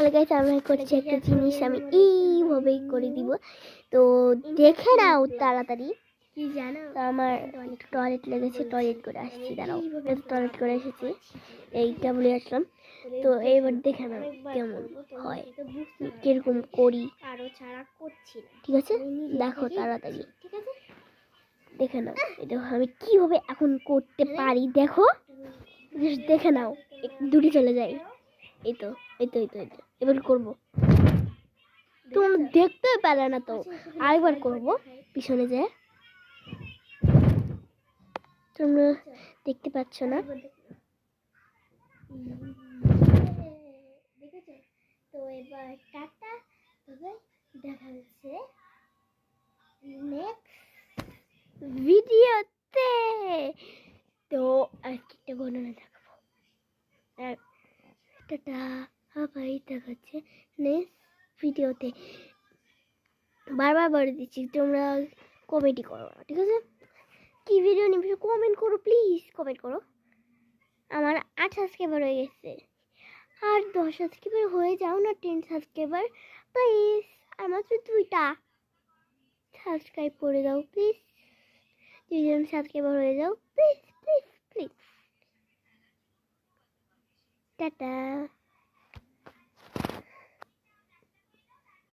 Hello guys, আমি করছি একটা জিনিস, আমি এইভাবেই করে দিব। তো দেখে নাও তাড়াতাড়ি। কি জানো, তো আমার একটু টয়লেট লেগেছে, টয়লেট করে আসছি। দাঁড়াও, টয়লেট করে এসেছি, এইটা বলে আসলাম। তো এইবার দেখে নাও কেমন হয়, কিরকম করি। কারো ছাড়া করছি না, ঠিক আছে, দেখো তাড়াতাড়ি। ঠিক আছে, দেখে নাও এটা আমি কিভাবে এখন করতে পারি। দেখো, দেখে নাও, দুটি চলে যায়। এই তো এই তো এই তো এই তো এবার করবো। তোমরা দেখতে পারে না তো, আরেকবার করবো পিছনে যে। তোমরা দেখতে পাচ্ছ না? দেখেছো? তো এবার টাটা, তবে দেখা হচ্ছে নেক্সট ভিডিওতে। তো আজকে একটা গণনা দেখাবো। টাটা, আবার দেখাচ্ছে নেক্সট ভিডিওতে। বারবার বলে দিচ্ছি, তোমরা কমেন্টই করো, ঠিক আছে? কি ভিডিও নিবি কমেন্ট করো, প্লিজ কমেন্ট করো। আমার 8 সাবস্ক্রাইবার হয়ে গেছে, আর 10 সাবস্ক্রাইবার হয়ে যাও না, 10 সাবস্ক্রাইবার প্লিজ। আর মাত্র 2টা সাবস্ক্রাইব করে দাও প্লিজ। 2জন সাবস্ক্রাইবার হয়ে যাও প্লিজ প্লিজ প্লিজ। টাটা।